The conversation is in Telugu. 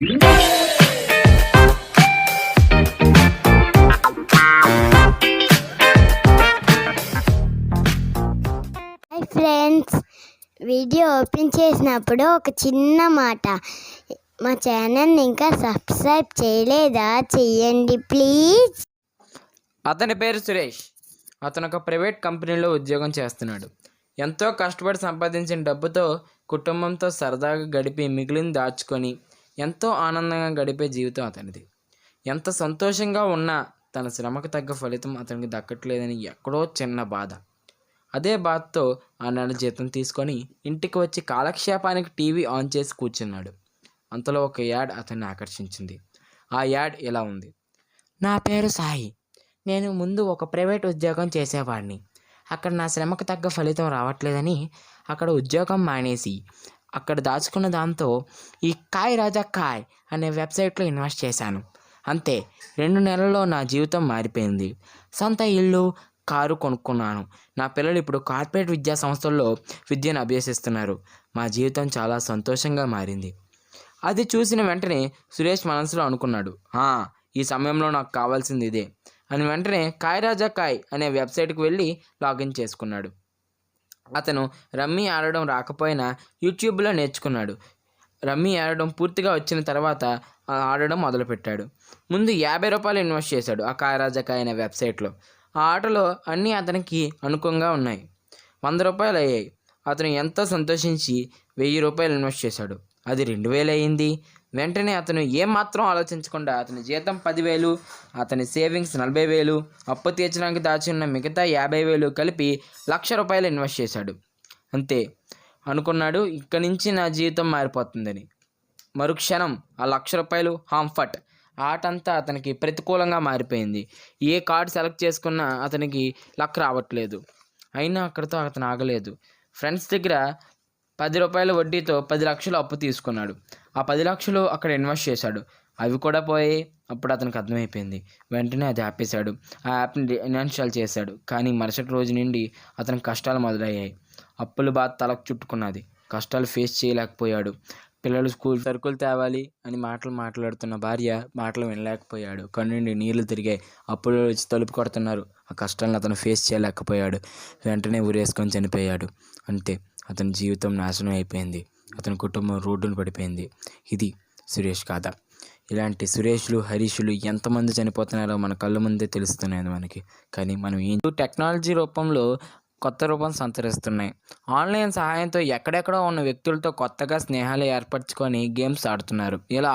హాయ్ ఫ్రెండ్స్, వీడియో ఓపెన్ చేసినప్పుడు ఒక చిన్న మాట, మా ఛానల్ని ఇంకా సబ్స్క్రైబ్ చేయలేదా? చెయ్యండి ప్లీజ్. అతని పేరు సురేష్. అతను ఒక ప్రైవేట్ కంపెనీలో ఉద్యోగం చేస్తున్నాడు. ఎంతో కష్టపడి సంపాదించిన డబ్బుతో కుటుంబంతో సరదాగా గడిపి మిగిలిన దాచుకొని ఎంతో ఆనందంగా గడిపే జీవితం అతనిది. ఎంత సంతోషంగా ఉన్నా తన శ్రమకు తగ్గ ఫలితం అతనికి దక్కట్లేదని ఎక్కడో చిన్న బాధ. అదే బాధతో ఆ నెల జీతం తీసుకొని ఇంటికి వచ్చి కాలక్షేపానికి టీవీ ఆన్ చేసి కూర్చున్నాడు. అంతలో ఒక యాడ్ అతన్ని ఆకర్షించింది. ఆ యాడ్ ఇలా ఉంది: నా పేరు సాయి. నేను ముందు ఒక ప్రైవేట్ ఉద్యోగం చేసేవాడిని. అక్కడ నా శ్రమకు తగ్గ ఫలితం రావట్లేదని అక్కడ ఉద్యోగం మానేసి అక్కడ దాచుకున్న దాంతో ఈ కాయ్ రాజా కాయ్ అనే వెబ్సైట్లో ఇన్వెస్ట్ చేశాను. అంతే, 2 నెలల్లో నా జీవితం మారిపోయింది. సొంత ఇల్లు, కారు కొనుక్కున్నాను. నా పిల్లలు ఇప్పుడు కార్పొరేట్ విద్యా సంస్థల్లో విద్యను అభ్యసిస్తున్నారు. మా జీవితం చాలా సంతోషంగా మారింది. అది చూసిన వెంటనే సురేష్ మనసులో అనుకున్నాడు, ఈ సమయంలో నాకు కావాల్సింది ఇదే అని. వెంటనే కాయ్ రాజా కాయ్ అనే వెబ్సైట్కి వెళ్ళి లాగిన్ చేసుకున్నాడు. అతను రమ్మీ ఆడడం రాకపోయినా యూట్యూబ్లో నేర్చుకున్నాడు. రమ్మీ ఆడడం పూర్తిగా వచ్చిన తర్వాత ఆడడం మొదలుపెట్టాడు. ముందు ₹50 ఇన్వెస్ట్ చేశాడు ఆ కాయ్ రాజా కాయ్ అనే వెబ్సైట్లో. ఆ ఆటలో అన్నీ అతనికి అనుకూలంగా ఉన్నాయి. ₹100 అయ్యాయి. అతను ఎంతో సంతోషించి ₹1000 ఇన్వెస్ట్ చేశాడు. అది 2000 అయింది. వెంటనే అతను ఏమాత్రం ఆలోచించకుండా అతని జీతం 10,000, అతని సేవింగ్స్ 40,000, అప్పు తీర్చడానికి దాచి ఉన్న మిగతా 50,000 కలిపి ₹1,00,000 ఇన్వెస్ట్ చేశాడు. అంతే అనుకున్నాడు, ఇక్కడి నుంచి నా జీవితం మారిపోతుందని. మరుక్షణం ఆ ₹1,00,000 హాంఫట్. ఆట అంతా అతనికి ప్రతికూలంగా మారిపోయింది. ఏ కార్డు సెలెక్ట్ చేసుకున్నా అతనికి లక్ రావట్లేదు. అయినా అక్కడితో అతను ఆగలేదు. ఫ్రెండ్స్ దగ్గర ₹10 వడ్డీతో 10 లక్షలు అప్పు తీసుకున్నాడు. ఆ 10 లక్షలు అక్కడ ఇన్వెస్ట్ చేశాడు. అవి కూడా పోయాయి. అప్పుడు అతనికి అర్థమైపోయింది. వెంటనే అది ఆపేశాడు. ఆ యాప్ని ఇన్స్టాల్ చేశాడు. కానీ మరుసటి రోజు నుండి అతనికి కష్టాలు మొదలయ్యాయి. అప్పుల బాధ తలకు చుట్టుకున్నది. కష్టాలు ఫేస్ చేయలేకపోయాడు. పిల్లలు స్కూల్ సరుకులు తేవాలి అని మాట్లాడుతున్న భార్య మాటలు వినలేకపోయాడు. కన్నుండి నీళ్లు తిరిగాయి. అప్పులు వచ్చి తలుపు కొడుతున్నారు. ఆ కష్టాలను అతను ఫేస్ చేయలేకపోయాడు. వెంటనే ఊరేసుకొని చనిపోయాడు. అంతే, అతని జీవితం నాశనం అయిపోయింది. అతని కుటుంబం రోడ్డున పడిపోయింది. ఇది సురేష్ కథ. ఇలాంటి సురేష్లు, హరీష్లు ఎంతమంది చనిపోతున్నారో మన కళ్ళ ముందే తెలుస్తున్నాయి మనకి. కానీ మనం టెక్నాలజీ రూపంలో కొత్త రూపం సంతరిస్తున్నాయి. ఆన్లైన్ సహాయంతో ఎక్కడెక్కడో ఉన్న వ్యక్తులతో కొత్తగా స్నేహాలు ఏర్పరచుకొని గేమ్స్ ఆడుతున్నారు. ఇలా